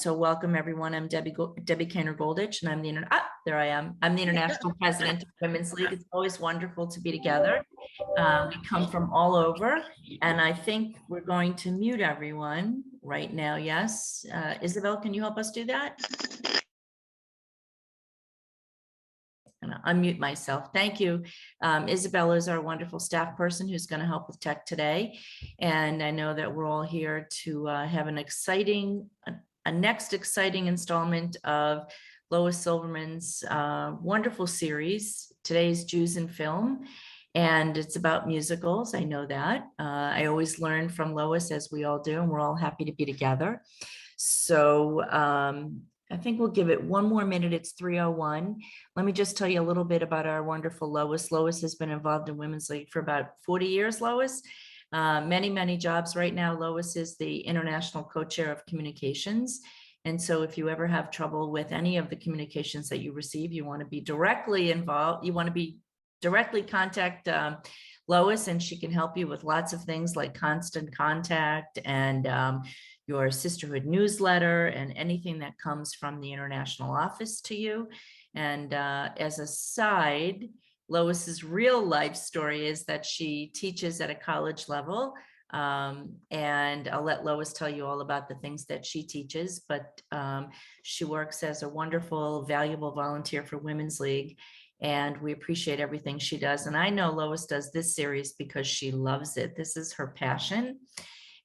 So welcome everyone. I'm Debbie Kainer Goldich, and I'm there I am. I'm the international president of Women's League. It's always wonderful to be together. We come from all over, and I think we're going to mute everyone right now. Yes, Isabel, can you help us do that? And unmute myself. Thank you. Isabella is our wonderful staff person who's going to help with tech today. And I know that we're all here to have an exciting, a next exciting installment of Lois Silverman's wonderful series. Today's Jews in Film. And it's about musicals. I know that. I always learn from Lois, as we all do, and we're all happy to be together. So I think we'll give it one more minute. It's 3:01. Let me just tell you a little bit about our wonderful Lois. Lois has been involved in Women's League for about 40 years, Lois. Many jobs right now. Lois is the international co-chair of communications. And so if you ever have trouble with any of the communications that you receive, you want to be directly involved, you want to be directly contact Lois, and she can help you with lots of things like Constant Contact and your sisterhood newsletter and anything that comes from the international office to you. And as a side, Lois's real life story is that she teaches at a college level. And I'll let Lois tell you all about the things that she teaches, but she works as a wonderful, valuable volunteer for Women's League. And we appreciate everything she does. And I know Lois does this series because she loves it. This is her passion.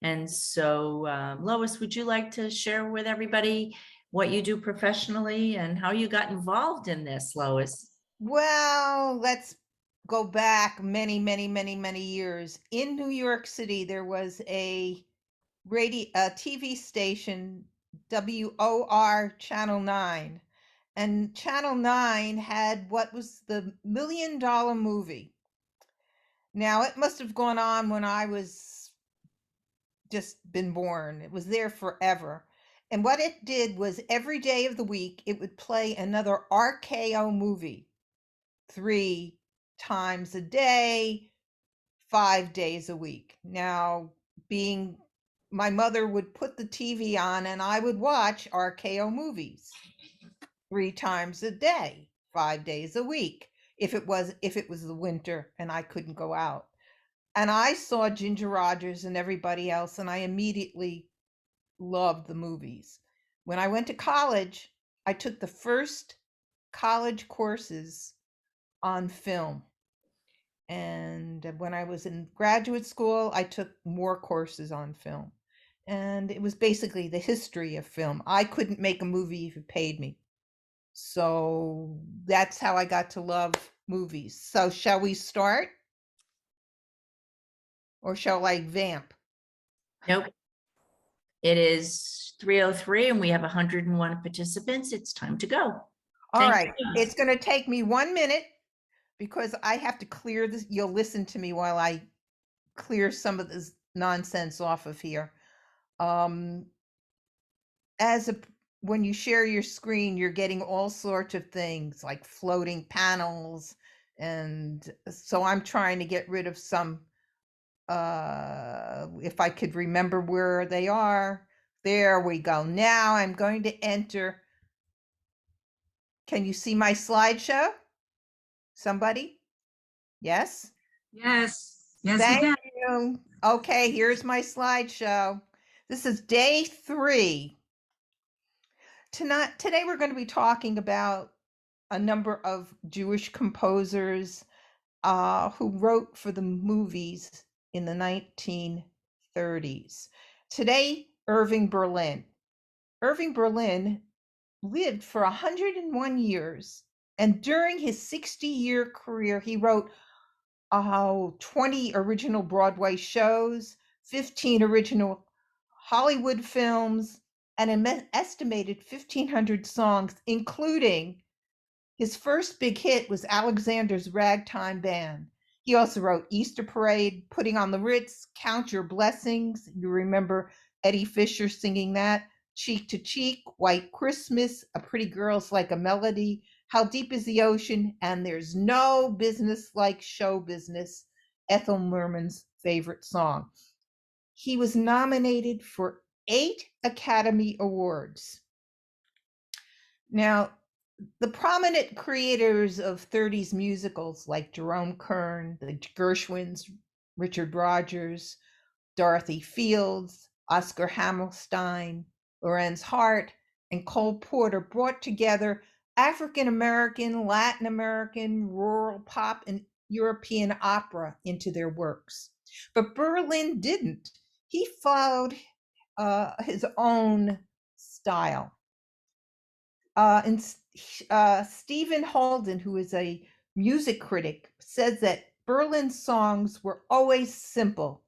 And so, Lois, would you like to share with everybody what you do professionally and how you got involved in this, Lois? Well, let's go back many years. In New York City, there was a TV station, WOR Channel 9. And Channel 9 had what was the $1 Million Movie. Now, it must have gone on when I was just been born. It was there forever. And what it did was every day of the week, it would play another RKO movie 3 times a day, 5 days a week. Now, being my mother would put the TV on and I would watch RKO movies 3 times a day, 5 days a week. If it was the winter and I couldn't go out. And I saw Ginger Rogers and everybody else, and I immediately loved the movies. When I went to college, I took the first college courses on film. And when I was in graduate school, I took more courses on film. And it was basically the history of film. I couldn't make a movie if it paid me. So that's how I got to love movies. So shall we start? Or shall I vamp? Nope. It is 3:03 and we have 101 participants. It's time to go. All right. It's going to take me 1 minute because I have to clear this. You'll listen to me while I clear some of this nonsense off of here. When you share your screen, you're getting all sorts of things like floating panels. And so I'm trying to get rid of some, if I could remember where they are. There we go. Now I'm going to enter. Can you see my slideshow? Somebody? Yes? Yes. Yes, Thank we can. you. Okay, here's my slideshow. This is day 3. Today we're going to be talking about a number of Jewish composers who wrote for the movies in the 1930s. Today, Irving Berlin. Irving Berlin lived for 101 years, and during his 60-year career, he wrote 20 original Broadway shows, 15 original Hollywood films, and an estimated 1,500 songs, including his first big hit was Alexander's Ragtime Band. He also wrote Easter Parade, Putting on the Ritz, Count Your Blessings. You remember Eddie Fisher singing that. Cheek to Cheek, White Christmas, A Pretty Girl's Like a Melody, How Deep is the Ocean, and There's No Business Like Show Business, Ethel Merman's favorite song. He was nominated for 8 Academy Awards. Now, the prominent creators of 30s musicals like Jerome Kern, the Gershwins, Richard Rodgers, Dorothy Fields, Oscar Hammerstein, Lorenz Hart, and Cole Porter brought together African American, Latin American, rural pop, and European opera into their works. But Berlin didn't. He followed his own style. Stephen Holden, who is a music critic, says that Berlin's songs were always simple,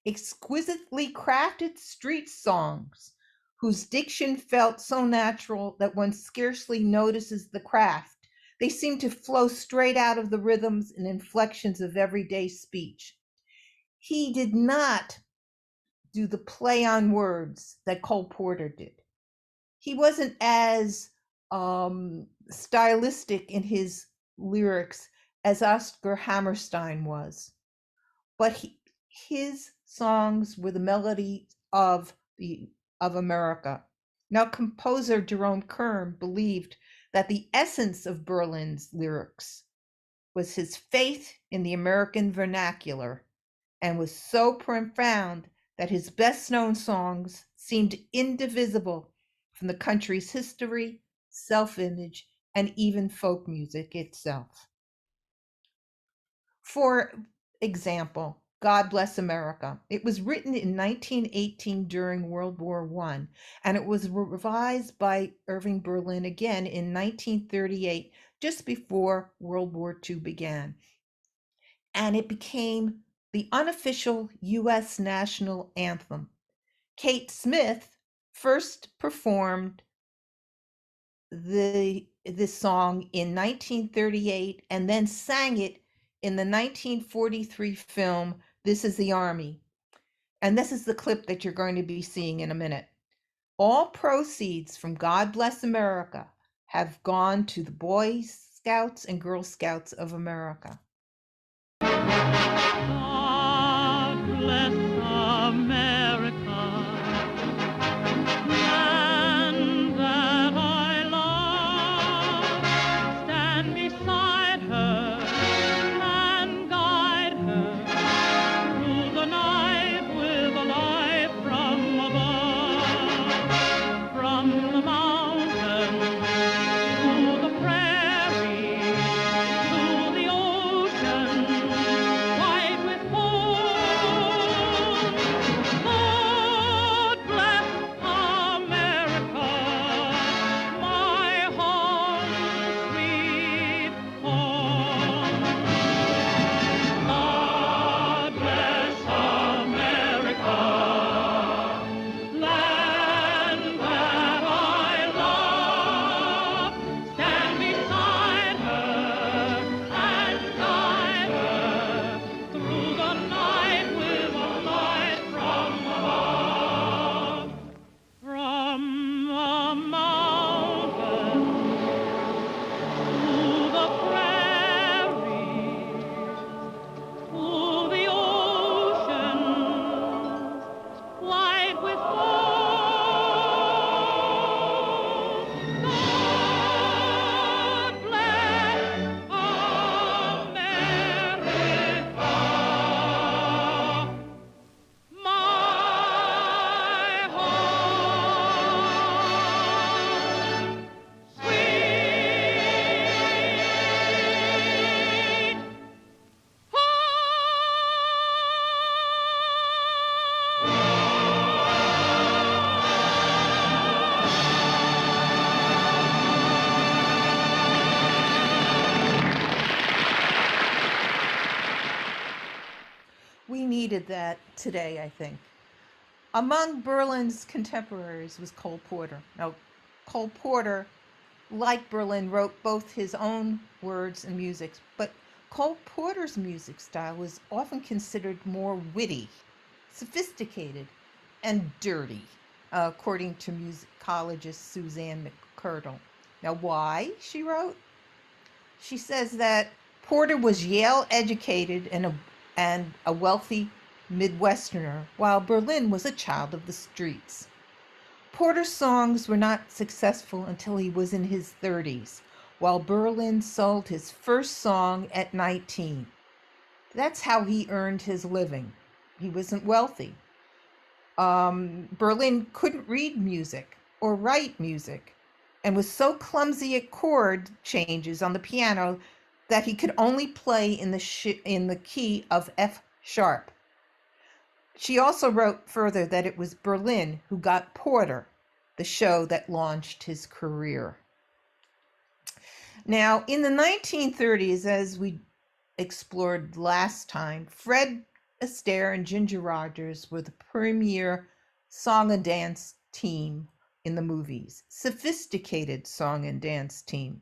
exquisitely crafted street songs whose diction felt so natural that one scarcely notices the craft. They seem to flow straight out of the rhythms and inflections of everyday speech. He did not do the play on words that Cole Porter did. He wasn't as stylistic in his lyrics as Oscar Hammerstein was, but his songs were the melody of America. Now, composer Jerome Kern believed that the essence of Berlin's lyrics was his faith in the American vernacular, and was so profound that his best-known songs seemed indivisible from the country's history, self-image, and even folk music itself. For example, God Bless America. It was written in 1918 during World War I, and it was revised by Irving Berlin again in 1938, just before World War II began. And it became the unofficial US national anthem. Kate Smith first performed this song in 1938 and then sang it in the 1943 film This Is the Army. And this is the clip that you're going to be seeing in a minute. All proceeds from God Bless America have gone to the Boy Scouts and Girl Scouts of America. God bless America, land that I love. Stand beside her and guide her through the night with a light from above. From the mountains to the prairie to the ocean, white with foam. God bless America, my home, sweet home. God bless America, land that I love. Stand beside her and guide her through the night with a light from above. From the mountains to the prairies to the ocean, white with foam. God bless America, my home, sweet We needed that today, I think. Among Berlin's contemporaries was Cole Porter. Now, Cole Porter, like Berlin, wrote both his own words and music, but Cole Porter's music style was often considered more witty, sophisticated, and dirty, according to musicologist Suzanne McCurdle. Now, why, she wrote? She says that Porter was Yale educated and a wealthy Midwesterner, while Berlin was a child of the streets. Porter's songs were not successful until he was in his 30s, while Berlin sold his first song at 19. That's how he earned his living. He wasn't wealthy. Berlin couldn't read music or write music and was so clumsy at chord changes on the piano that he could only play in the key of F sharp. She also wrote further that it was Berlin who got Porter, the show that launched his career. Now, in the 1930s, as we explored last time, Fred Astaire and Ginger Rogers were the premier song and dance team in the movies, sophisticated song and dance team.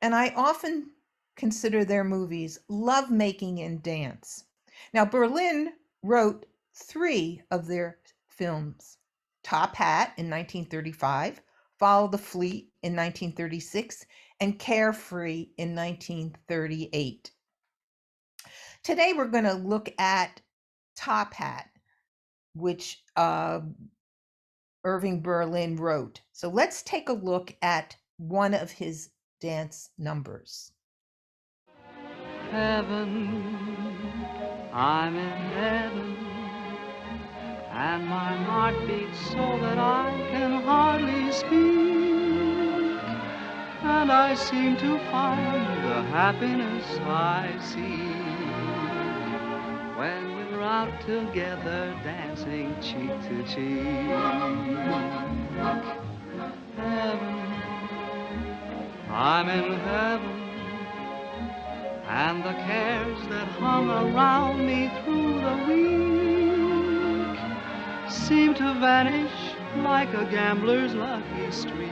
And I often consider their movies lovemaking and dance. Now, Berlin wrote 3 of their films: Top Hat in 1935, Follow the Fleet in 1936, and Carefree in 1938. Today, we're going to look at Top Hat, which Irving Berlin wrote. So let's take a look at one of his dance numbers. Heaven, I'm in heaven, and my heart beats so that I can hardly speak, and I seem to find the happiness I seek when we're out together dancing cheek to cheek. Heaven, I'm in heaven, and the cares that hung around me through the week seem to vanish like a gambler's lucky streak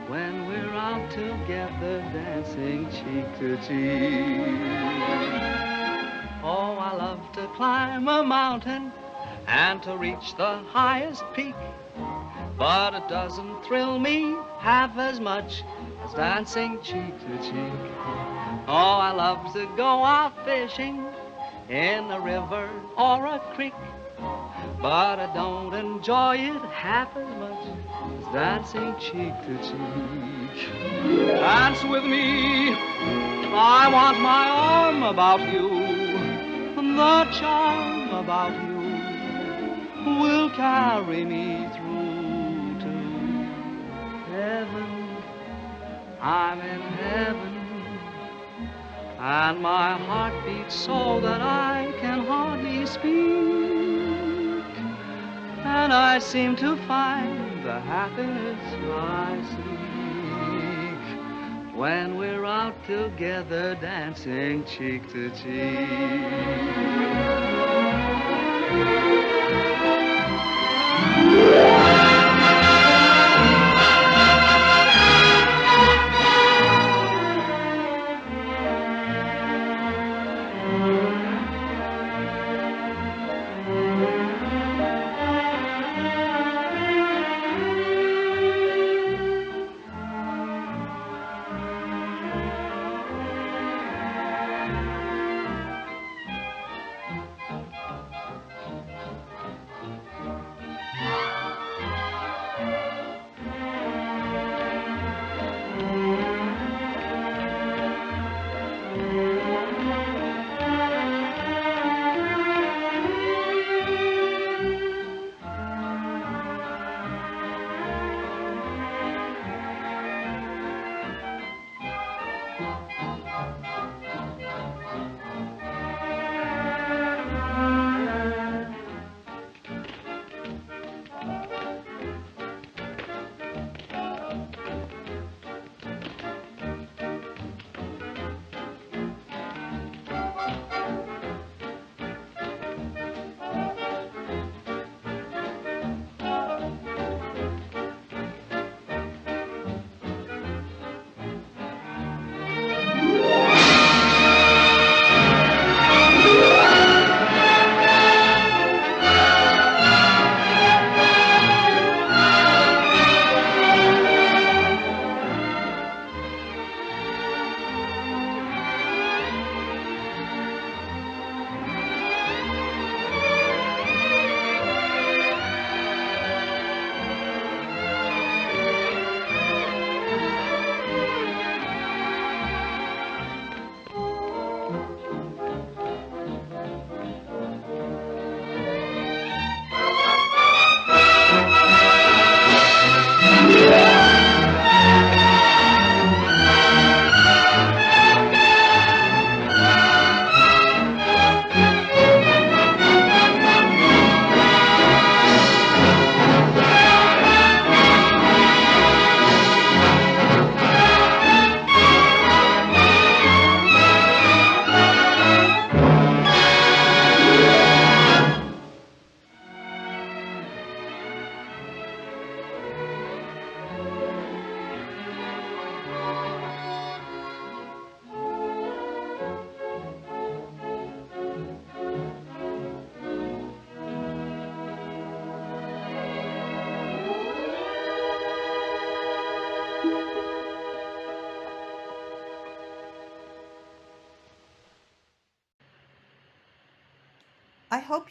when we're out together dancing cheek to cheek. Oh, I love to climb a mountain and to reach the highest peak, but it doesn't thrill me half as much as dancing cheek to cheek. Oh, I love to go out fishing in a river or a creek, but I don't enjoy it half as much as dancing cheek to cheek. Dance with me, I want my arm about you, the charm about you will carry me through to heaven. I'm in heaven, and my heart beats so that I can hardly speak, and I seem to find the happiness I seek when we're out together dancing cheek to cheek.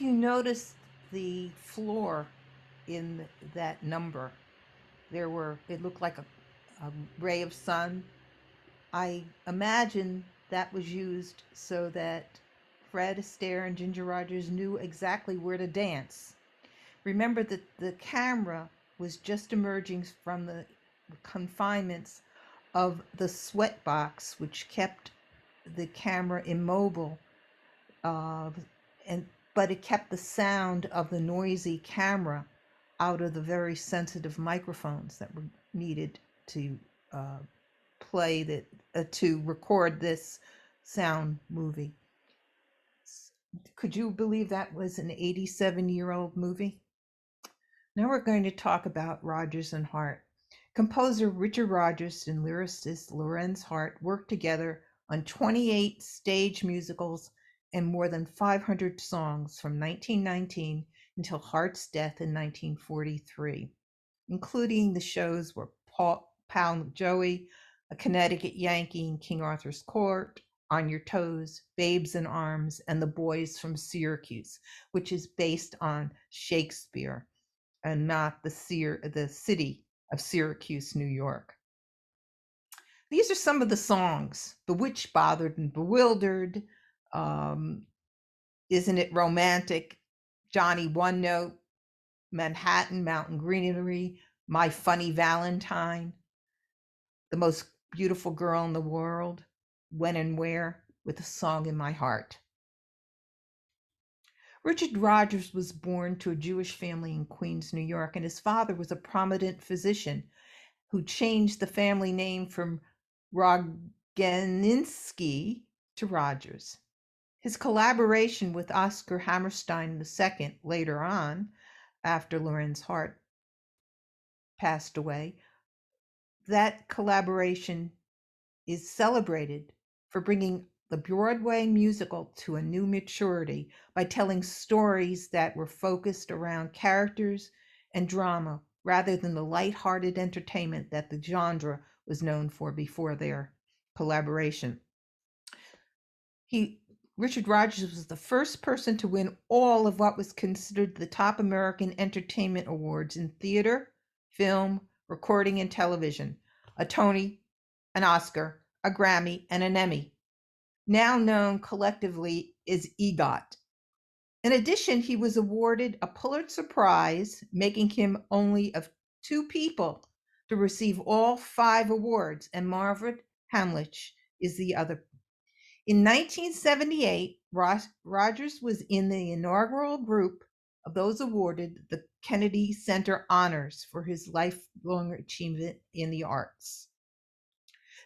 you noticed the floor in that number. It looked like a ray of sun. I imagine that was used so that Fred Astaire and Ginger Rogers knew exactly where to dance. Remember that the camera was just emerging from the confinements of the sweat box, which kept the camera immobile, but it kept the sound of the noisy camera out of the very sensitive microphones that were needed to play to record this sound movie. Could you believe that was an 87-year-old movie? Now we're going to talk about Rodgers and Hart. Composer Richard Rodgers and lyricist Lorenz Hart worked together on 28 stage musicals and more than 500 songs from 1919 until Hart's death in 1943, including the shows were Pound Joey, A Connecticut Yankee in King Arthur's Court, On Your Toes, Babes in Arms, and The Boys from Syracuse, which is based on Shakespeare and not the city of Syracuse, New York. These are some of the songs: Bewitched, Bothered, and Bewildered, Isn't It Romantic, Johnny One Note, Manhattan, Mountain Greenery, My Funny Valentine, The Most Beautiful Girl in the World, When and Where, With a Song in My Heart. Richard Rodgers was born to a Jewish family in Queens, New York, and his father was a prominent physician who changed the family name from Roganinsky to Rodgers. His collaboration with Oscar Hammerstein II later on, after Lorenz Hart passed away, that collaboration is celebrated for bringing the Broadway musical to a new maturity by telling stories that were focused around characters and drama rather than the lighthearted entertainment that the genre was known for before their collaboration. Richard Rodgers was the first person to win all of what was considered the top American entertainment awards in theater, film, recording, and television: a Tony, an Oscar, a Grammy, and an Emmy, now known collectively as EGOT. In addition, he was awarded a Pulitzer Prize, making him only of two people to receive all 5 awards, and Margaret Hamlich is the other. In 1978, Rodgers was in the inaugural group of those awarded the Kennedy Center Honors for his lifelong achievement in the arts.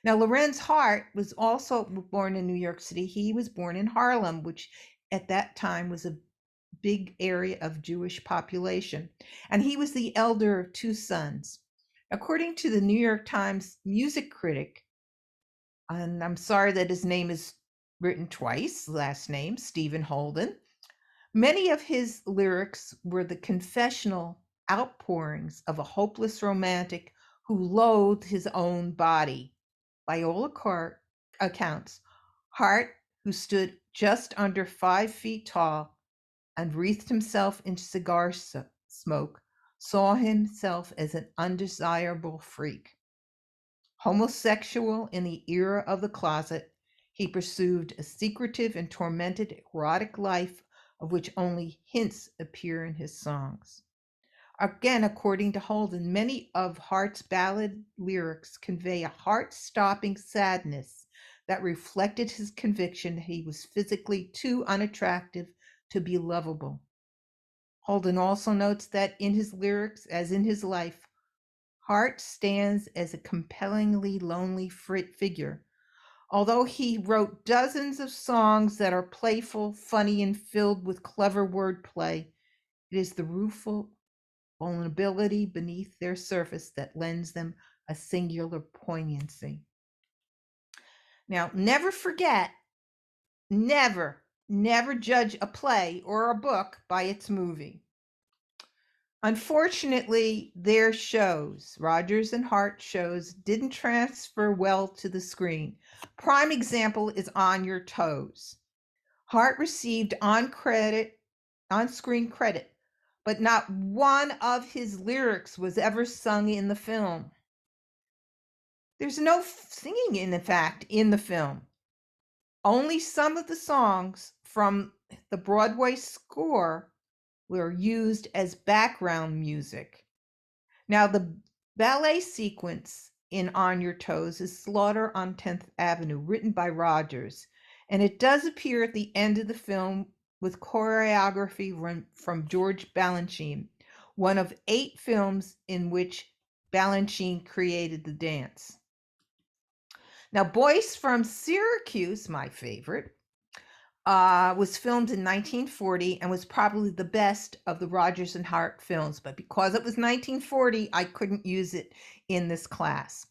Now, Lorenz Hart was also born in New York City. He was born in Harlem, which at that time was a big area of Jewish population, and he was the elder of 2 sons. According to the New York Times music critic, and I'm sorry that his name is written twice, last name, Stephen Holden, many of his lyrics were the confessional outpourings of a hopeless romantic who loathed his own body. By all accounts, Hart, who stood just under 5 feet tall and wreathed himself in cigar smoke, saw himself as an undesirable freak. Homosexual in the era of the closet, he pursued a secretive and tormented erotic life of which only hints appear in his songs. Again, according to Holden, many of Hart's ballad lyrics convey a heart-stopping sadness that reflected his conviction that he was physically too unattractive to be lovable. Holden also notes that in his lyrics, as in his life, Hart stands as a compellingly lonely figure. Although he wrote dozens of songs that are playful, funny, and filled with clever wordplay, it is the rueful vulnerability beneath their surface that lends them a singular poignancy. Now, never forget, never judge a play or a book by its movie. Unfortunately, their shows, Rodgers and Hart shows, didn't transfer well to the screen. Prime example is On Your Toes. Hart received on-credit on-screen credit, but not one of his lyrics was ever sung in the film. There's no singing, in fact, in the film. Only some of the songs from the Broadway score were used as background music. Now, the ballet sequence in On Your Toes is Slaughter on 10th Avenue, written by Rogers, and it does appear at the end of the film with choreography from George Balanchine, one of 8 films in which Balanchine created the dance. Now, Boys from Syracuse, my favorite, was filmed in 1940 and was probably the best of the Rodgers and Hart films. But because it was 1940, I couldn't use it in this class.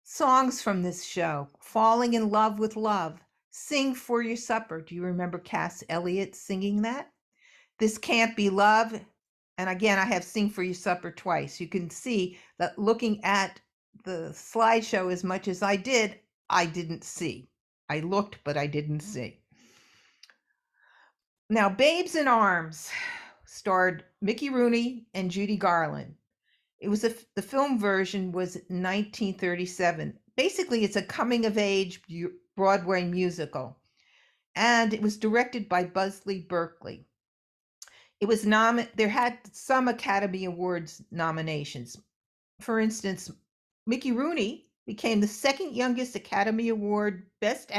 Songs from this show: Falling in Love with Love, Sing for Your Supper. Do you remember Cass Elliot singing that? This Can't Be Love. And again, I have Sing for Your Supper twice. You can see that looking at the slideshow as much as I didn't see. I looked, but I didn't see. Now, Babes in Arms starred Mickey Rooney and Judy Garland. It was the film version was 1937. Basically, it's a coming-of-age Broadway musical, and it was directed by Busby Berkeley. It was there had some Academy Awards nominations. For instance, Mickey Rooney became the second youngest Academy Award Best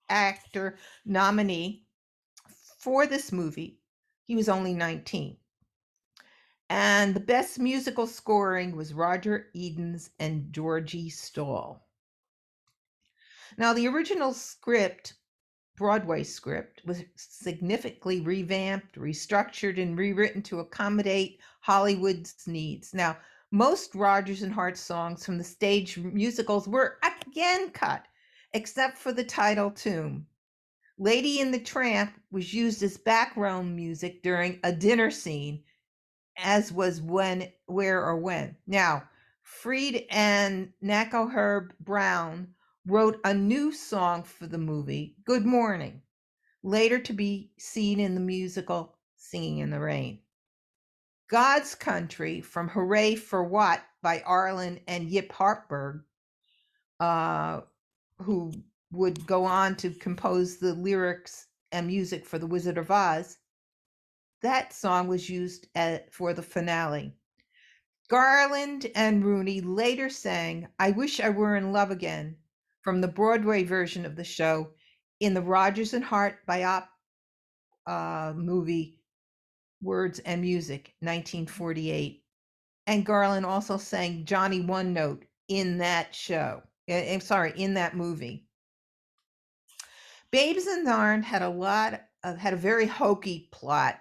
Actor nominee for this movie. He was only 19. And the best musical scoring was Roger Edens and Georgie Stoll. Now, the original script, Broadway script, was significantly revamped, restructured, and rewritten to accommodate Hollywood's needs. Now, most Rodgers and Hart songs from the stage musicals were again cut, except for the title tune. Lady and the Tramp was used as background music during a dinner scene, as was When, Where, or When. Now, Freed and Naco Herb Brown wrote a new song for the movie, Good Morning, later to be seen in the musical Singing in the Rain. God's Country from Hooray for What by Arlen and Yip Hartberg, who would go on to compose the lyrics and music for The Wizard of Oz. That song was used for the finale. Garland and Rooney later sang I Wish I Were in Love Again from the Broadway version of the show in the Rodgers and Hart biop movie Words and Music, 1948. And Garland also sang Johnny One Note in that show. In that movie. Babes in Arms had a very hokey plot.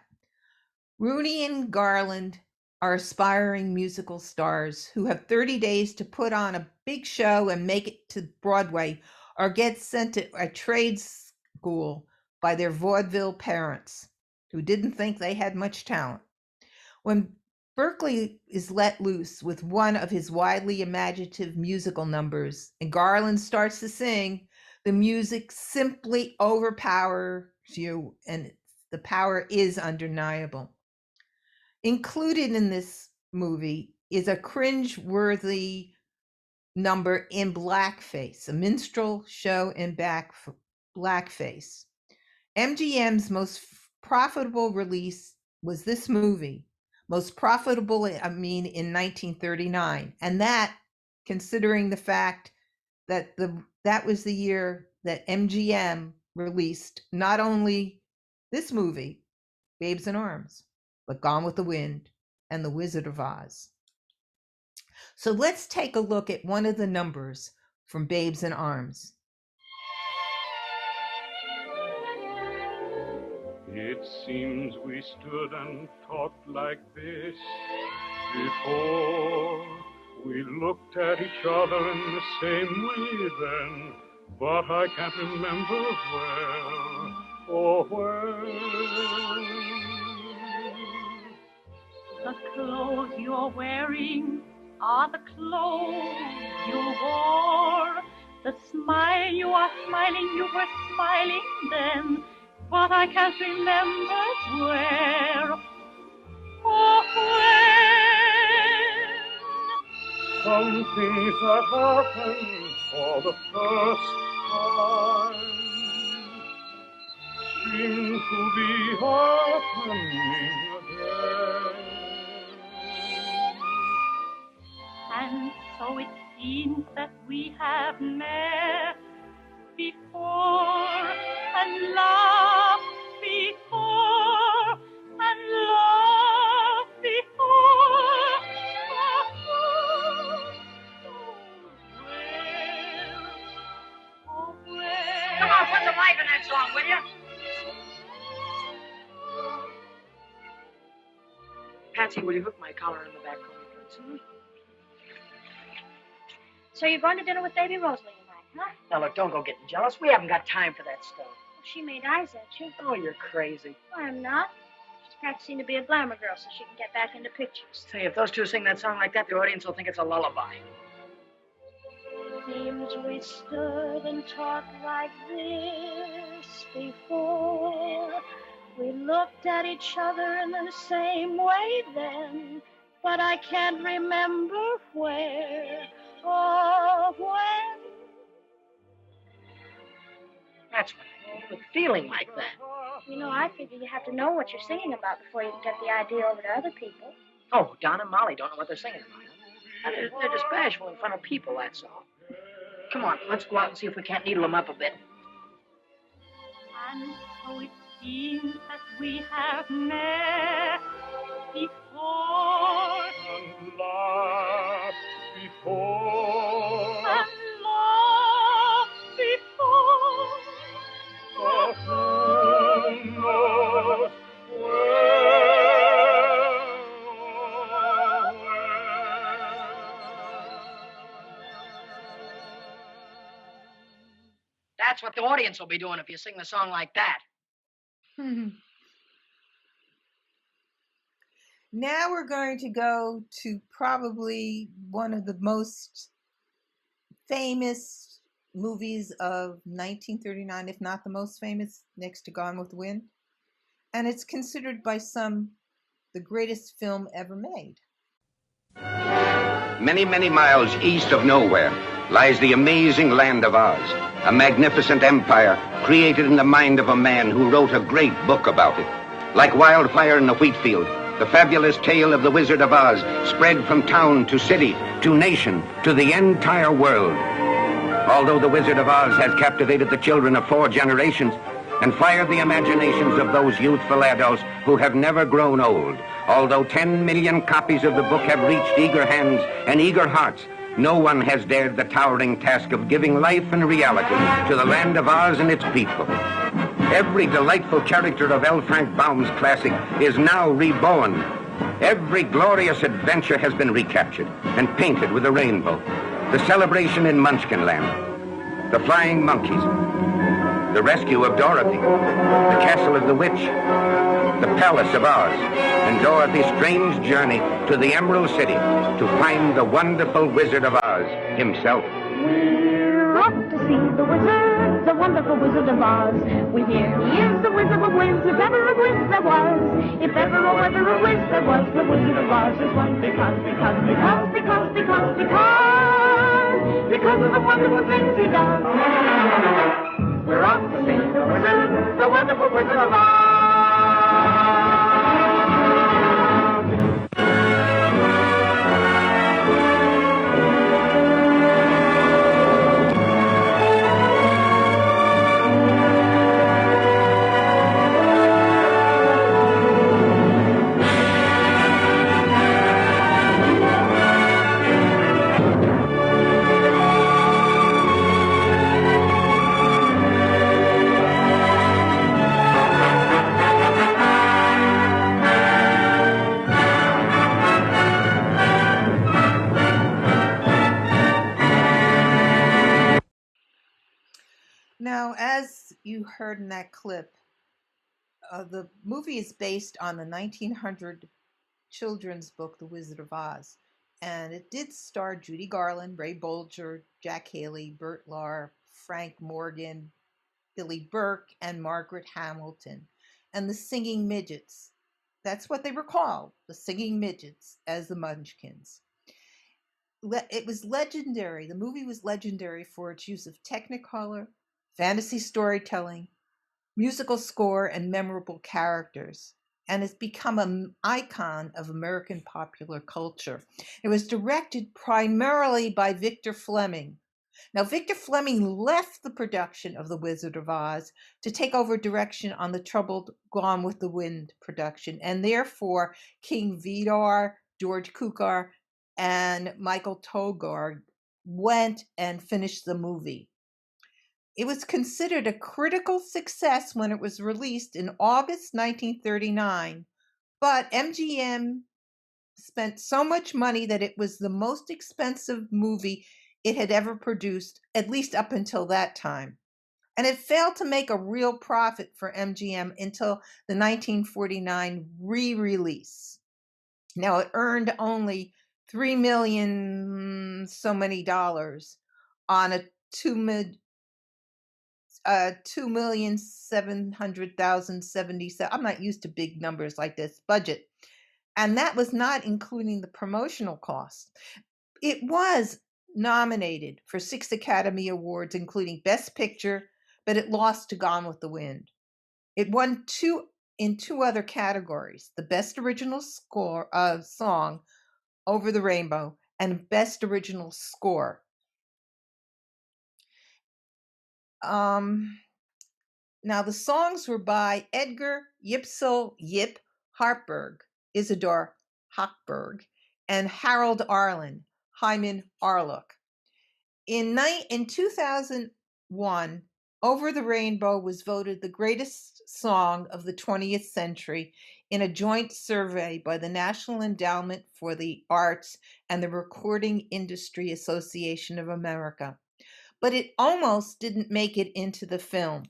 Rooney and Garland are aspiring musical stars who have 30 days to put on a big show and make it to Broadway or get sent to a trade school by their vaudeville parents who didn't think they had much talent. When Berkeley is let loose with one of his widely imaginative musical numbers and Garland starts to sing, the music simply overpowers you, and the power is undeniable. Included in this movie is a cringe-worthy number in blackface, a minstrel show in blackface. MGM's most profitable release was this movie. Most profitable, in 1939. And that, considering the fact that that was the year that MGM released not only this movie, Babes in Arms, but Gone with the Wind and The Wizard of Oz. So let's take a look at one of the numbers from Babes in Arms. It seems we stood and talked like this before. We looked at each other in the same way then, but I can't remember where or when. The clothes you're wearing are the clothes you wore. The smile you are smiling, you were smiling then. but I can't remember where or when. Some things that happen for the first time seem to be happening again. And so it seems that we have met before and laughed before and loved before. Oh, where? Come on, put some life in that song, will you? Patsy, will you hook my collar in the back for me, please? So you're going to dinner with Baby Rosalie tonight, huh? Now, look, don't go getting jealous. We haven't got time for that stuff. Well, she made eyes at you. Oh, you're crazy. I'm not. She's practicing to be a glamour girl so she can get back into pictures. Say, if those two sing that song like that, the audience will think it's a lullaby. Seems we stood and talked like this before. We looked at each other in the same way then, but I can't remember where or when. That's what I mean, feeling like that. You know, I figure you have to know what you're singing about before you can get the idea over to other people. Oh, Don and Molly don't know what they're singing about. They're just bashful in front of people, that's all. Come on, let's go out and see if we can't needle them up a bit. And so it seems that we have met before And laughed before, and loved before. but who knows That's what the audience will be doing if you sing the song like that. Now we're going to go to probably one of the most famous movies of 1939, if not the most famous, next to Gone with the Wind. And it's considered by some the greatest film ever made. Many, many miles east of nowhere lies the amazing land of Oz, a magnificent empire created in the mind of a man who wrote a great book about it. Like wildfire in the wheat field, the fabulous tale of the Wizard of Oz spread from town to city, to nation, to the entire world. Although the Wizard of Oz has captivated the children of 4 generations and fired the imaginations of those youthful adults who have never grown old, although 10 million copies of the book have reached eager hands and eager hearts, no one has dared the towering task of giving life and reality to the land of Oz and its people. Every delightful character of L. Frank Baum's classic is now reborn. Every glorious adventure has been recaptured and painted with a rainbow. The celebration in Munchkinland, the flying monkeys, the rescue of Dorothy, the castle of the witch, the palace of Oz, and Dorothy's strange journey to the Emerald City to find the wonderful Wizard of Oz himself. We're off to see the wizard, the wonderful Wizard of Oz. We hear he is the Wizard of Wiz, if ever a Wiz there was. If ever or ever a Wiz there was, the Wizard of Oz is one because of the wonderful things he does. We're off to see the wizard, the wonderful Wizard of Oz. Now, as you heard in that clip, the movie is based on the 1900 children's book, The Wizard of Oz. And it did star Judy Garland, Ray Bolger, Jack Haley, Burt Lahr, Frank Morgan, Billy Burke and Margaret Hamilton, and the Singing Midgets. That's what they were called, the Singing Midgets, as the Munchkins. It was legendary. The movie was legendary for its use of Technicolor, fantasy storytelling, musical score, and memorable characters, and it's become an icon of American popular culture. It was directed primarily by Victor Fleming. Now, Victor Fleming left the production of The Wizard of Oz to take over direction on the troubled Gone with the Wind production, and therefore King Vidar, George Cukor, and Michael Togard went and finished the movie. It was considered a critical success when it was released in August 1939, but MGM spent so much money that it was the most expensive movie it had ever produced, at least up until that time. And it failed to make a real profit for MGM until the 1949 re-release. Now, it earned only $3 million so many dollars on a $2,700,077. I'm not used to big numbers like this budget. And that was not including the promotional costs. It was nominated for 6 Academy Awards, including Best Picture, but it lost to Gone with the Wind. It won in two other categories: the Best Original Song, Over the Rainbow, and Best Original Score. Now, the songs were by Edgar Yipsel Yip Hartberg, Isidor Hochberg, and Harold Arlen, Hyman Arluck. In 2001, Over the Rainbow was voted the greatest song of the 20th century in a joint survey by the National Endowment for the Arts and the Recording Industry Association of America. But it almost didn't make it into the film.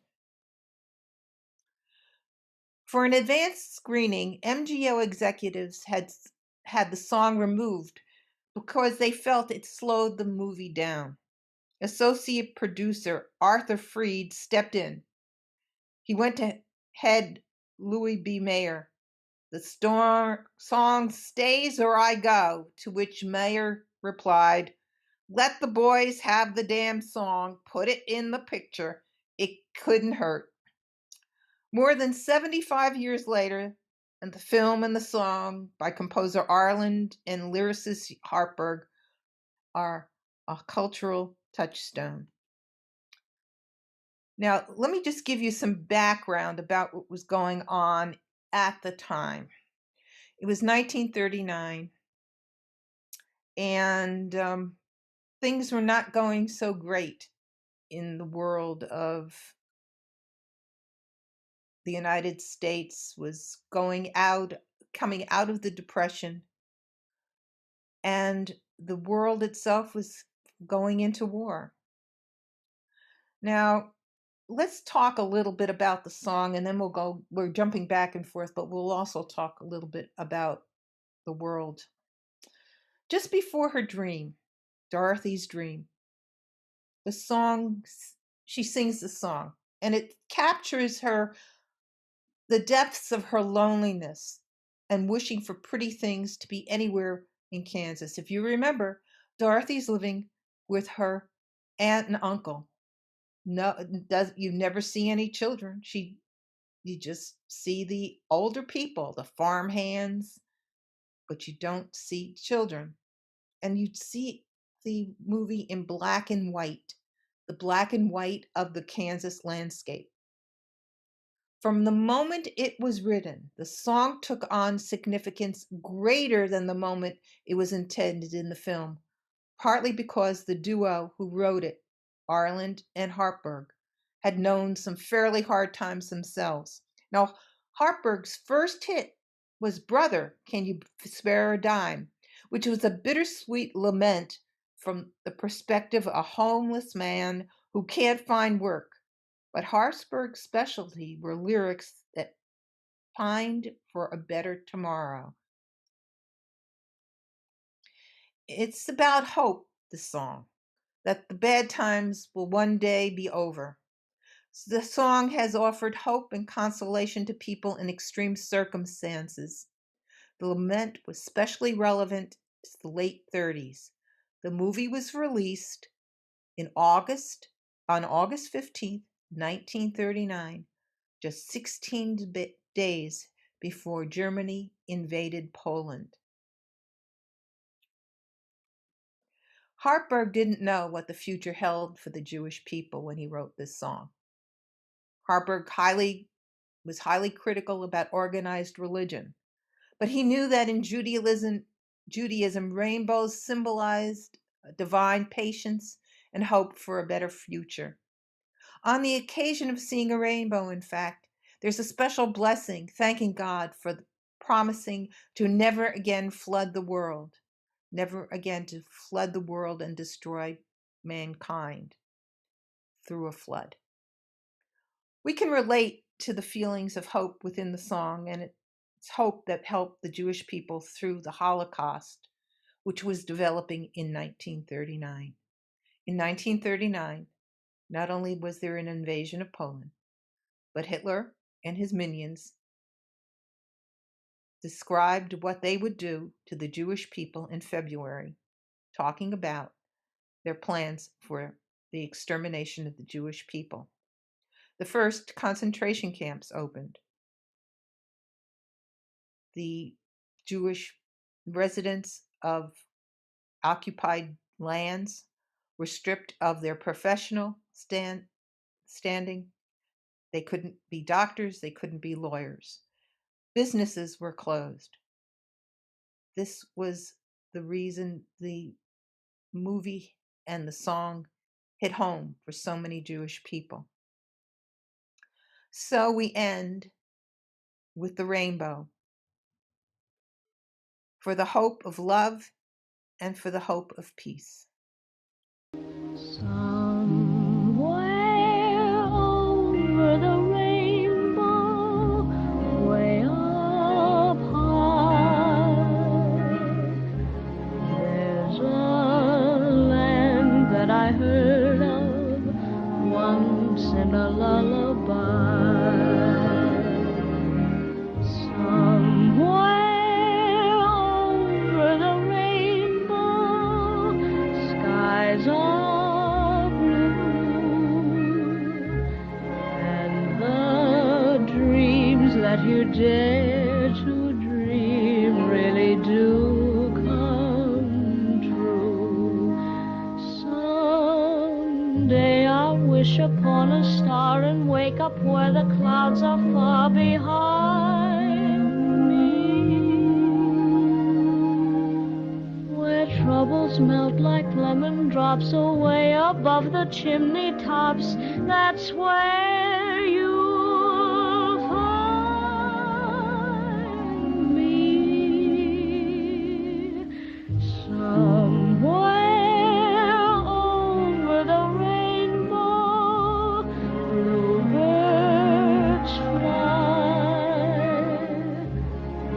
For an advanced screening, MGO executives had the song removed because they felt it slowed the movie down. Associate producer Arthur Freed stepped in. He went to head Louis B. Mayer. The song stays or I go, to which Mayer replied, "Let the boys have the damn song, put it in the picture. It couldn't hurt." More than 75 years later, and the film and the song by composer Arlen and lyricist Hartberg are a cultural touchstone. Now, let me just give you some background about what was going on at the time. It was 1939, and things were not going so great in the world of the United States. Was coming out of the Depression, and the world itself was going into war. Now, let's talk a little bit about the song, and then we're jumping back and forth, but we'll also talk a little bit about the world. Just before her dream, Dorothy's dream, she sings the song, and it captures the depths of her loneliness and wishing for pretty things to be anywhere in Kansas. If you remember, Dorothy's living with her aunt and uncle. You never see any children. You just see the older people, the farm hands, but you don't see children. And you'd see the movie in black and white, the black and white of the Kansas landscape. From the moment it was written, the song took on significance greater than the moment it was intended in the film, partly because the duo who wrote it, Arlen and Hartberg, had known some fairly hard times themselves. Now, Hartberg's first hit was Brother, Can You Spare a Dime?, which was a bittersweet lament from the perspective of a homeless man who can't find work. But Hartberg's specialty were lyrics that pined for a better tomorrow. It's about hope, the song, that the bad times will one day be over. The song has offered hope and consolation to people in extreme circumstances. The lament was especially relevant to the late 30s. The movie was released on August 15th, 1939, just 16 days before Germany invaded Poland. Hartberg didn't know what the future held for the Jewish people when he wrote this song. Hartberg was highly critical about organized religion, but he knew that in Judaism, rainbows symbolized divine patience and hope for a better future. On the occasion of seeing a rainbow, in fact, there's a special blessing, thanking God for promising to never again flood the world, and destroy mankind through a flood. We can relate to the feelings of hope within the song, and it's hope that helped the Jewish people through the Holocaust, which was developing in 1939. In 1939, not only was there an invasion of Poland, but Hitler and his minions described what they would do to the Jewish people in February, talking about their plans for the extermination of the Jewish people. The first concentration camps opened. The Jewish residents of occupied lands were stripped of their professional standing. They couldn't be doctors, they couldn't be lawyers. Businesses were closed. This was the reason the movie and the song hit home for so many Jewish people. So we end with the rainbow, for the hope of love and for the hope of peace. Somewhere over the rainbow, way up high, there's a land that I heard of once in a lullaby. Somewhere over the rainbow, skies are blue, and the dreams that you dare to dream really do come true. Someday I'll wish upon a star and wake up where the clouds are far behind me, where troubles melt like lemon drops away above the chimney tops. That's where you'll find me. Somewhere over the rainbow, bluebirds fly.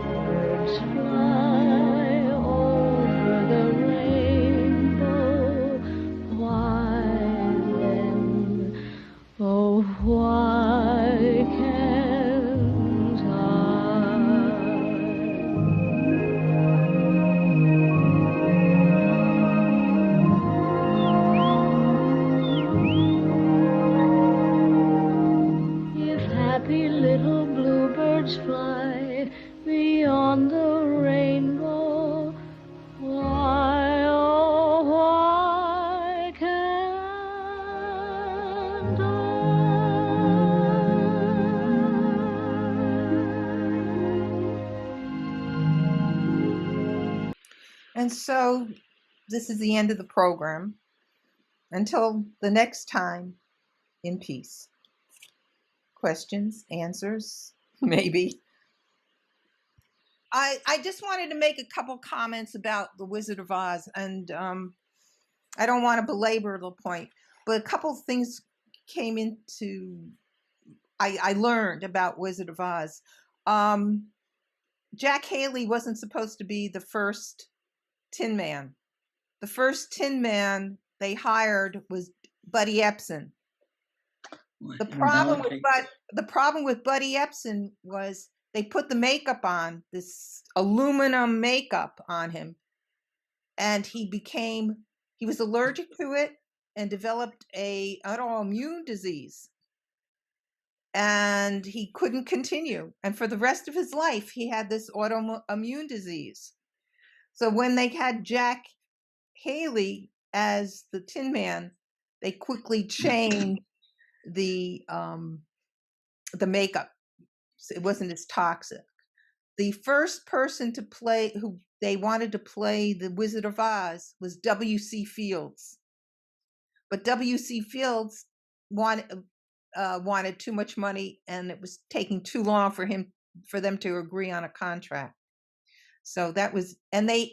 Birds fly over the rainbow. Why then, oh, why can't I? If happy little bluebirds fly beyond the rainbow, why, oh, why can't I? And so this is the end of the program. Until the next time, in peace. Questions, answers, maybe. I just wanted to make a couple comments about The Wizard of Oz, and I don't want to belabor the point, but a couple things came into, I learned about Wizard of Oz. Jack Haley wasn't supposed to be the first Tin Man. The first Tin Man they hired was Buddy Epson. The problem with Buddy Epson was they put the makeup on, this aluminum makeup on him, and he was allergic to it and developed a autoimmune disease. And he couldn't continue. And for the rest of his life, he had this autoimmune disease. So when they had Jack Haley as the Tin Man, they quickly changed the makeup. So it wasn't as toxic. The first person to play, who they wanted to play the Wizard of Oz, was W.C. Fields. But W.C. Fields wanted too much money, and it was taking too long for them to agree on a contract. So that was, and the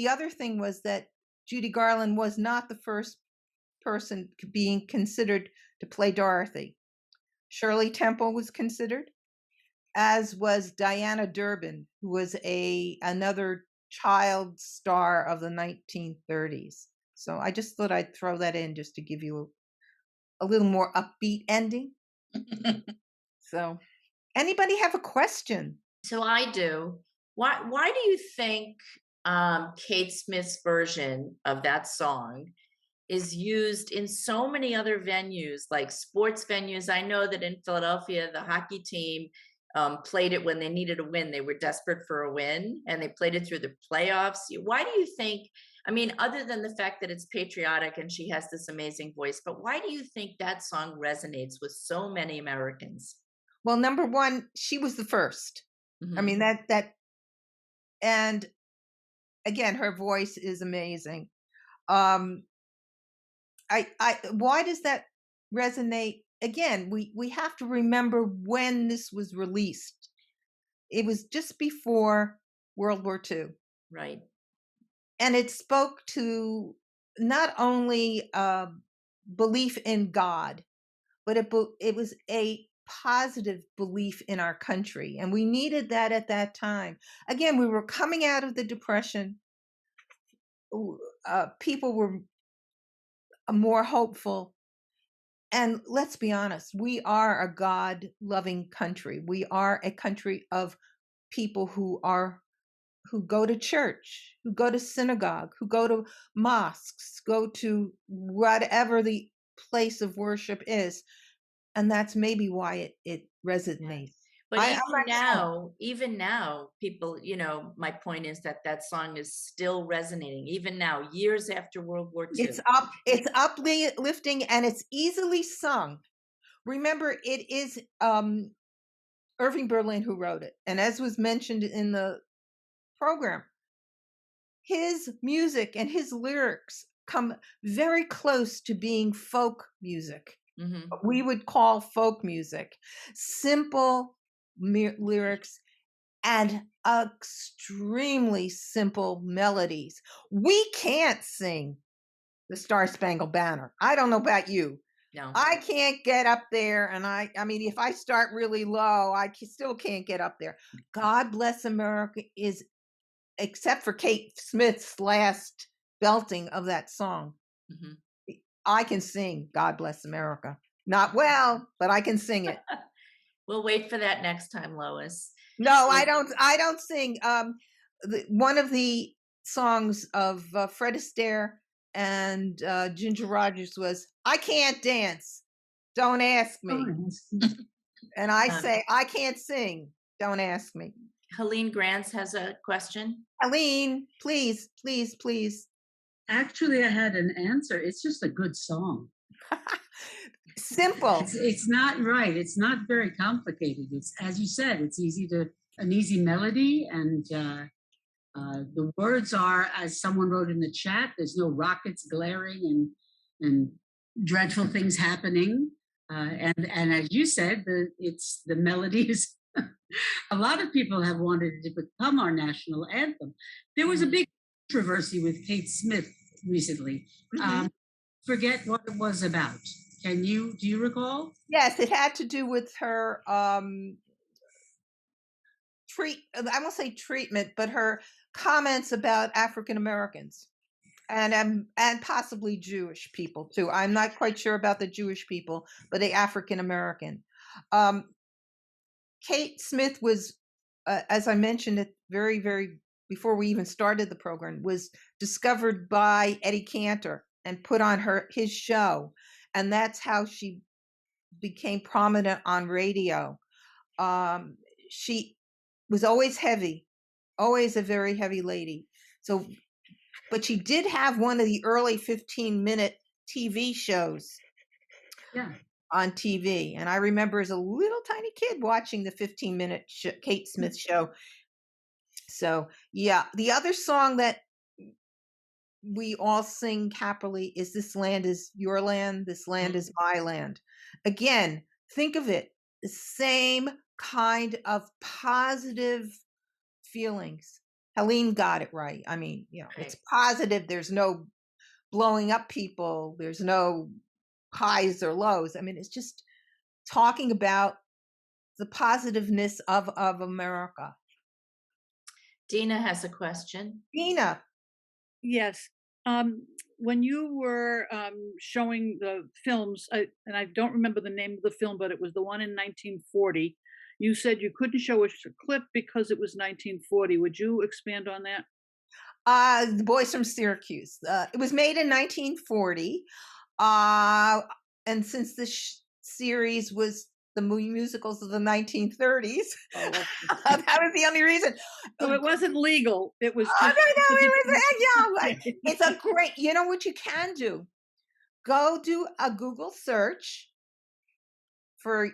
other thing was that Judy Garland was not the first person being considered to play Dorothy. Shirley Temple was considered, as was Diana Durbin, who was another child star of the 1930s. So I just thought I'd throw that in just to give you a little more upbeat ending. So, anybody have a question? So I do. Why do you think Kate Smith's version of that song is used in so many other venues, like sports venues? I know that in Philadelphia, the hockey team played it when they needed a win. They were desperate for a win, and they played it through the playoffs. Why do you think, I mean, other than the fact that it's patriotic and she has this amazing voice, but why do you think that song resonates with so many Americans? Well, number one, she was the first. Mm-hmm. I mean, and again, her voice is amazing. Why does that resonate? Again, we have to remember when this was released. It was just before World War II. Right. And it spoke to not only belief in God, but it was a positive belief in our country. And we needed that at that time. Again, we were coming out of the Depression. People were more hopeful. And let's be honest, we are a God-loving country. We are a country of people who go to church, who go to synagogue, who go to mosques, go to whatever the place of worship is. And that's maybe why it resonates. But even now, people, my point is that song is still resonating, even now, years after World War II. It's uplifting, and it's easily sung. Remember, it is Irving Berlin who wrote it. And as was mentioned in the program, his music and his lyrics come very close to being folk music. Mm-hmm. We would call folk music. Simple lyrics and extremely simple melodies. We can't sing the Star Spangled Banner. I don't know about you. No. I can't get up there, and I mean, if I start really low, I still can't get up there. God Bless America is, except for Kate Smith's last belting of that song, mm-hmm. I can sing God Bless America. Not well, but I can sing it. We'll wait for that next time, Lois. No, I don't sing. One of the songs of Fred Astaire and Ginger Rogers was, I can't dance, don't ask me. And I say, I can't sing, don't ask me. Helene Grants has a question. Helene, please, please, please. Actually, I had an answer. It's just a good song. Simple. It's not right. It's not very complicated. It's, as you said, it's an easy melody, and the words are, as someone wrote in the chat, there's no rockets glaring and dreadful things happening. And as you said, the melody is. A lot of people have wanted it to become our national anthem. There was a big controversy with Kate Smith recently. Mm-hmm. Forget what it was about. Do you recall? Yes, it had to do with her I won't say treatment, but her comments about African Americans. and possibly Jewish people too. I'm not quite sure about the Jewish people, but the African American. Kate Smith was, as I mentioned it very before we even started the program, was discovered by Eddie Cantor and put on his show, and that's how she became prominent on radio. She was always heavy, always a very heavy lady. So, but she did have one of the early 15-minute TV shows. Yeah. On TV, and I remember as a little tiny kid watching the 15-minute Kate Smith show. So yeah, the other song that we all sing happily is "This Land Is Your Land, This Land Is My Land." Again, think of it, the same kind of positive feelings. Helene got it right. I mean, it's positive. There's no blowing up people. There's no highs or lows. I mean, it's just talking about the positiveness of America. Dina has a question. Dina. Yes. When you were showing the films, and I don't remember the name of the film, but it was the one in 1940. You said you couldn't show a clip because it was 1940. Would you expand on that? The Boys from Syracuse. It was made in 1940. And since this series was the musicals of the 1930s, that was the only reason. So it wasn't legal. It was. No, it was. Yeah, it's a great. You know what you can do? Go do a Google search for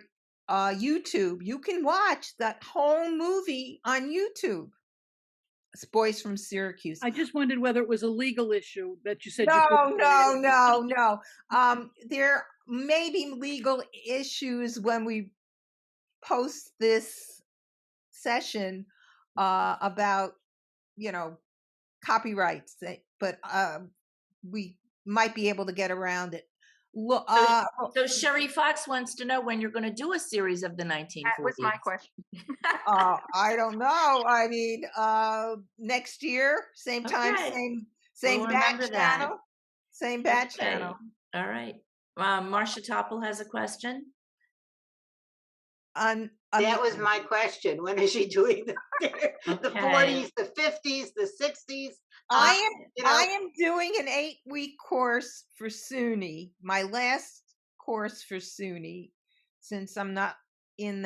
YouTube. You can watch that whole movie on YouTube. It's Boys from Syracuse. I just wondered whether it was a legal issue that you said. No. There may be legal issues when we post this session about, copyrights, but we might be able to get around it. So Sherry Fox wants to know when you're going to do a series of the 1940s. That was my question. I don't know. I mean, next year, same time, same bat channel, same bat channel. All right. Marcia Topple has a question. That was my question. When is she doing the 40s, the 50s, the 60s? I am doing an 8-week course for SUNY, my last course for SUNY, since I'm not in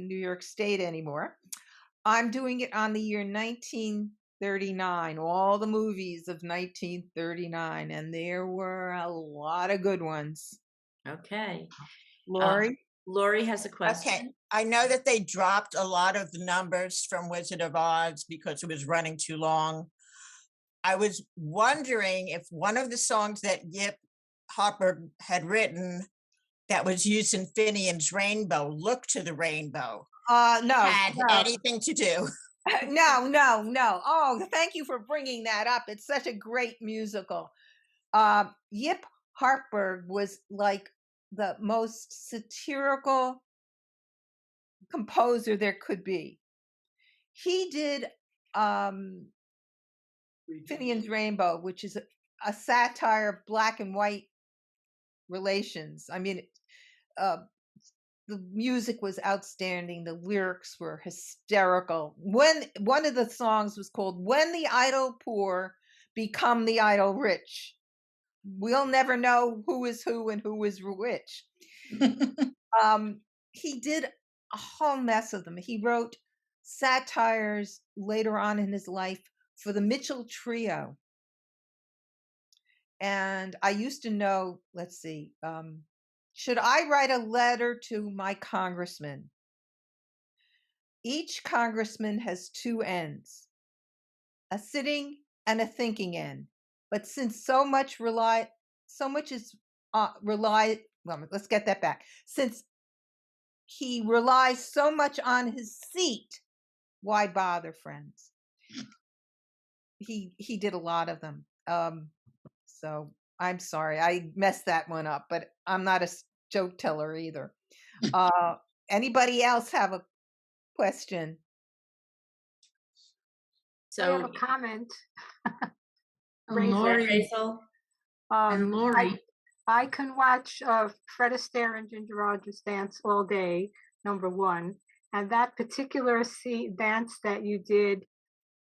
New York State anymore. I'm doing it on the year 1939, all the movies of 1939, and there were a lot of good ones. Okay. Lori has a question. Okay. I know that they dropped a lot of the numbers from Wizard of Oz because it was running too long. I was wondering if one of the songs that Yip Harper had written that was used in Finian's Rainbow, Look to the Rainbow, had anything to do. No. Oh, thank you for bringing that up. It's such a great musical. Yip Harper was like the most satirical composer there could be. He did Finian's Rainbow, which is a satire of black and white relations. I mean, the music was outstanding. The lyrics were hysterical. When one of the songs was called "When the Idle Poor Become the Idle Rich," we'll never know who is who and who is which. He did a whole mess of them. He wrote satires later on in his life for the Mitchell Trio. And I used to know, let's see, should I write a letter to my congressman? Each congressman has two ends, a sitting and a thinking end. But since let's get that back. Since he relies so much on his seat, why bother, friends? He did a lot of them. So I'm sorry, I messed that one up, but I'm not a joke teller either. Anybody else have a question? So I have a comment. Is that Lori, Hazel? and Lori. I can watch Fred Astaire and Ginger Rogers dance all day, number one. And that particular dance that you did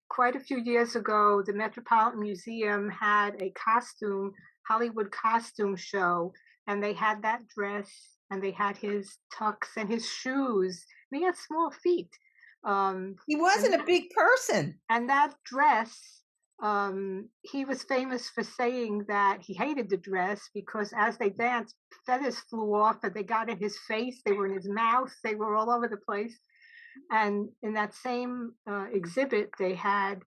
quite a few years ago, the Metropolitan Museum had a Hollywood costume show, and they had that dress, and they had his tux and his shoes. And he had small feet. He wasn't a big person. And that dress, he was famous for saying that he hated the dress because as they danced, feathers flew off and they got in his face, they were in his mouth, they were all over the place. And in that same exhibit, they had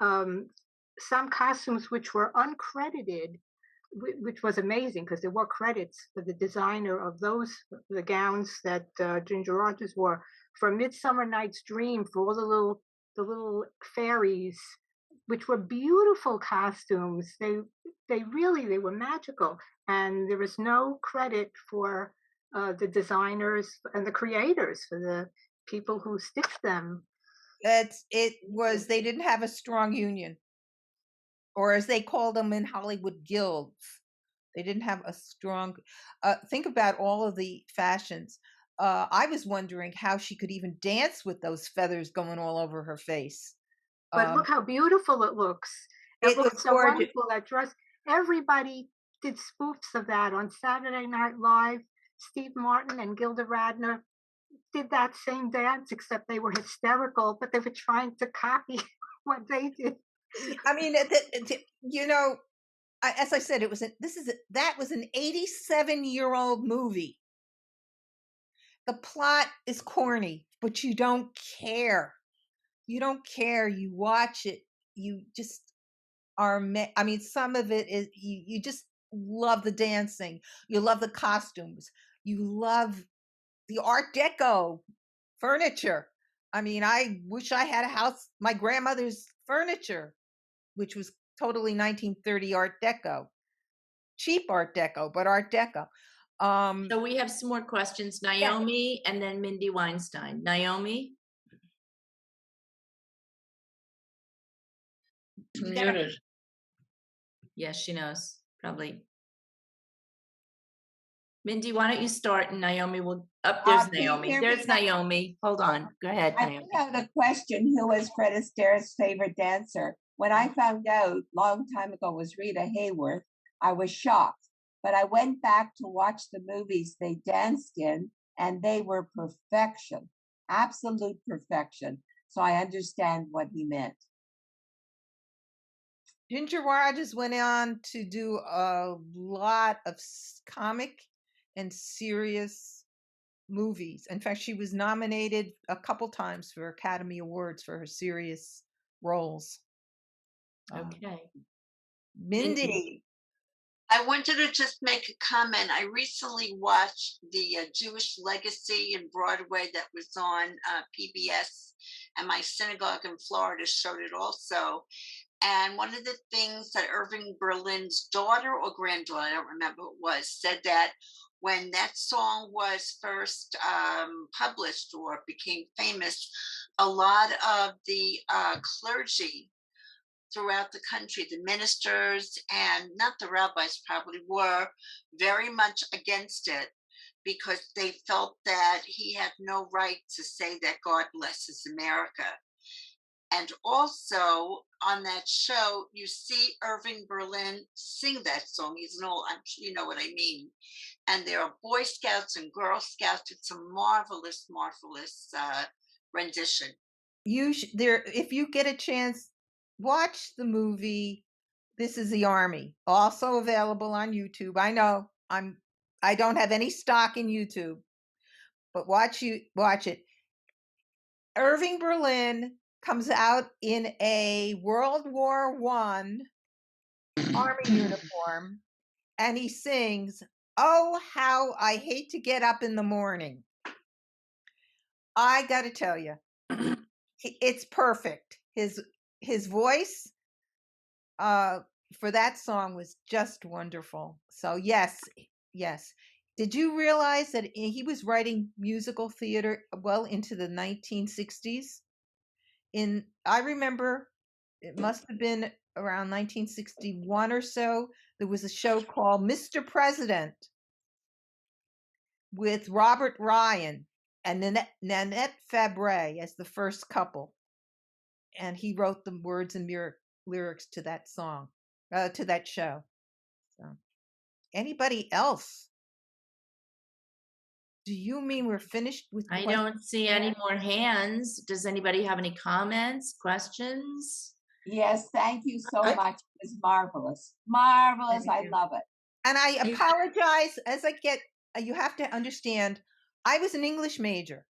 some costumes which were uncredited, which was amazing because there were credits for the designer of the gowns that Ginger Rogers wore. For Midsummer Night's Dream, for all the little fairies, which were beautiful costumes. They were magical, and there was no credit for the designers and the creators, for the people who stitched them. They didn't have a strong union, or as they called them in Hollywood, guilds. They didn't have a strong, think about all of the fashions. I was wondering how she could even dance with those feathers going all over her face. But look how beautiful it looks. It looks so wonderful, that dress. Everybody did spoofs of that on Saturday Night Live. Steve Martin and Gilda Radner did that same dance, except they were hysterical, but they were trying to copy what they did. I mean, as I said, that was an 87-year-old movie. The plot is corny, but you don't care. You don't care. You watch it. You just are. Some of it is you just love the dancing. You love the costumes. You love the Art Deco furniture. I wish I had a house, my grandmother's furniture, which was totally 1930 Art Deco. Cheap Art Deco, but Art Deco. So we have some more questions. Naomi, and then Mindy Weinstein. Naomi? Muted. Yes, she knows, probably. Mindy, why don't you start, and Naomi will, there's Naomi. There's Naomi. Hold on. Go ahead, Naomi. I have a question. Who was Fred Astaire's favorite dancer? When I found out long time ago it was Rita Hayworth, I was shocked. But I went back to watch the movies they danced in, and they were perfection, absolute perfection. So I understand what he meant. Ginger Rogers went on to do a lot of comic and serious movies. In fact, she was nominated a couple times for Academy Awards for her serious roles. Okay. Mindy. I wanted to just make a comment. I recently watched the Jewish Legacy in Broadway that was on PBS, and my synagogue in Florida showed it also. And one of the things that Irving Berlin's daughter or granddaughter, I don't remember who it was, said that when that song was first published or became famous, a lot of the clergy throughout the country, the ministers and not the rabbis probably, were very much against it because they felt that he had no right to say that God blesses America. And also on that show, you see Irving Berlin sing that song. He's an old, I'm sure you know what I mean. And there are Boy Scouts and Girl Scouts. It's a marvelous, marvelous rendition. If you get a chance, watch the movie This Is the Army, also available on YouTube. I know I don't have any stock in YouTube, but watch it. Irving Berlin comes out in a World War I army uniform, and he sings, "Oh, how I hate to get up in the morning." I got to tell you, it's perfect. His voice for that song was just wonderful. So yes. Did you realize that he was writing musical theater well into the 1960s? I remember it must have been around 1961 or so. There was a show called Mr. President with Robert Ryan and Nanette Fabre as the first couple. And he wrote the words and lyrics to that song, to that show. So, anybody else? Do you mean we're finished with I questions? don't see any more hands. Does anybody have any comments, questions? Yes, thank you so much. It was marvelous. Marvelous. I love it. And I apologize as I get, you have to understand, I was an English major,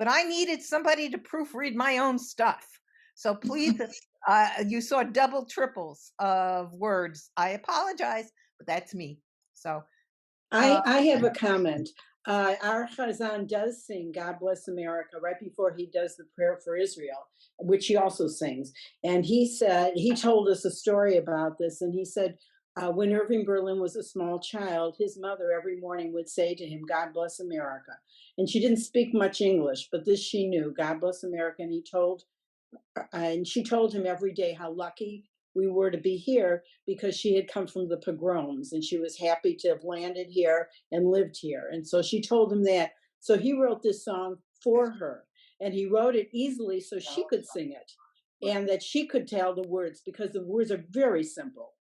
but I needed somebody to proofread my own stuff. So please, you saw double, triples of words. I apologize, but that's me. So I have a comment. Our Chazan does sing God Bless America right before he does the prayer for Israel, which he also sings. And he said, he told us a story about this, and he said, when Irving Berlin was a small child, his mother every morning would say to him, God bless America. And she didn't speak much English, but this she knew, God bless America. And she told him every day how lucky we were to be here because she had come from the pogroms and she was happy to have landed here and lived here. And so she told him that. So he wrote this song for her, and he wrote it easily so she could sing it and that she could tell the words, because the words are very simple.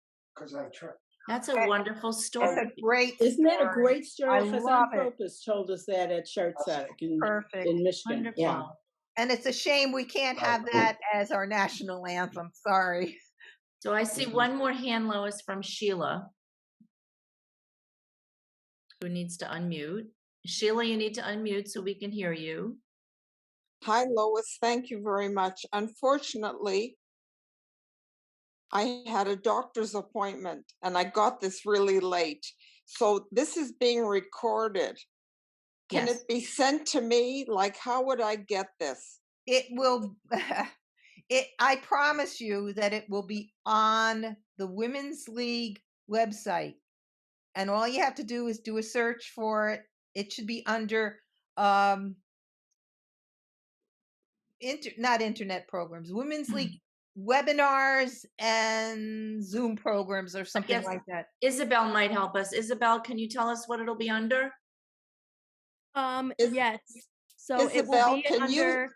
That's a wonderful story. That's a great Isn't that a story. great story? I Chazan love it. Propus told us that at Chartzadik in Michigan. Wonderful. Yeah. And it's a shame we can't have that as our national anthem. Sorry. So I see one more hand, Lois, from Sheila, who needs to unmute. Sheila, you need to unmute so we can hear you. Hi, Lois. Thank you very much. Unfortunately, I had a doctor's appointment and I got this really late. So this is being recorded. Can Yes. it be sent to me? Like, how would I get this? It will, I promise you that it will be on the Women's League website. And all you have to do is do a search for it. It should be under, not internet programs, Women's League webinars and Zoom programs or something Yes, like that. Isabel might help us. Isabel, can you tell us what it'll be under? Yes. So it will Isabel, be under.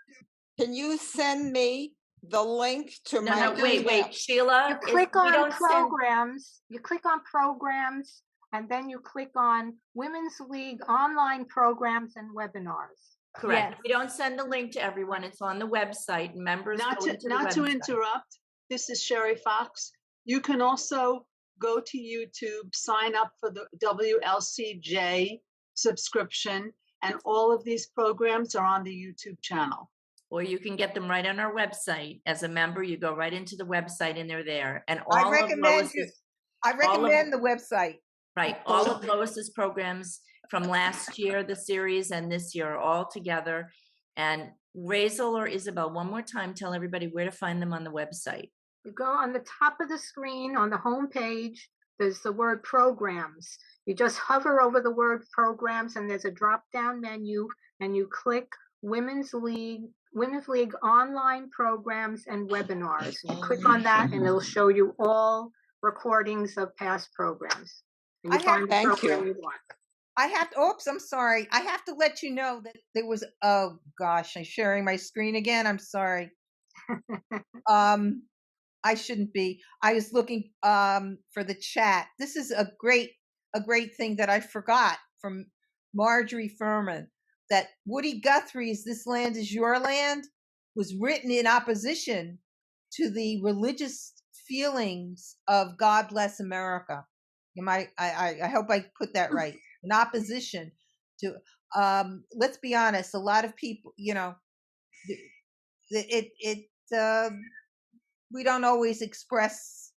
can you send me the link to No, my no, wait, email? Sheila. You click on programs. You click on programs, and then you click on Women's League online programs and webinars. Correct. Yes. We don't send the link to everyone. It's on the website. Members Not go to into the not to website. interrupt. This is Sherry Fox. You can also go to YouTube, sign up for the WLCJ subscription, and all of these programs are on the YouTube channel. Or you can get them right on our website. As a member, you go right into the website and they're there. And all I of recommend Lois's, the website. right, all of Lois's programs from last year, the series, and this year are all together. And Razel or Isabel, one more time, tell everybody where to find them on the website. You go on the top of the screen on the home page, there's the word programs. You just hover over the word programs and there's a drop down menu and you click Women's League online programs and webinars. You click on that and it'll show you all recordings of past programs. And you find the program you want. I have to, oops, I'm sorry. I have to let you know that there was, oh gosh, I'm sharing my screen again. I'm sorry. I shouldn't be. I was looking for the chat. This is a great thing that I forgot from Marjorie Furman, that Woody Guthrie's This Land Is Your Land was written in opposition to the religious feelings of God Bless America. I hope I put that right. In opposition to, let's be honest, a lot of people, you know, we don't always express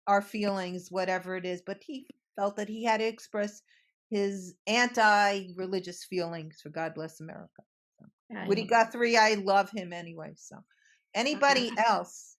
our feelings, whatever it is, but he felt that he had to express his anti-religious feelings for God Bless America. So, Woody Guthrie, I love him anyway. So anybody else?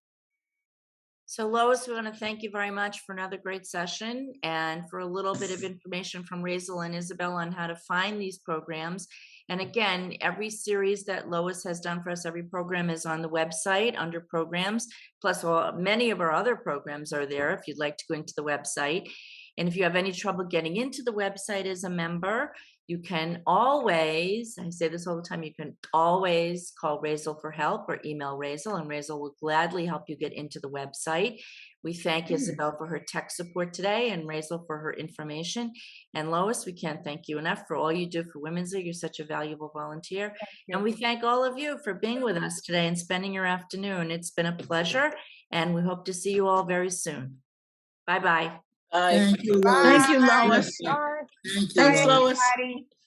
So Lois, we want to thank you very much for another great session and for a little bit of information from Razel and Isabel on how to find these programs. And again, every series that Lois has done for us, every program is on the website under programs, plus many of our other programs are there if you'd like to go into the website. And if you have any trouble getting into the website as a member, you can always, I say this all the time, you can always call Razel for help or email Razel, and Razel will gladly help you get into the website. We thank Isabel for her tech support today and Razel for her information. And Lois, we can't thank you enough for all you do for Women's League. You're such a valuable volunteer. And we thank all of you for being with us today and spending your afternoon. It's been a pleasure, and we hope to see you all very soon. Bye-bye. Thank you, Lois. Bye. Thank you, Lois. Bye. Thanks, Bye, Lois. everybody.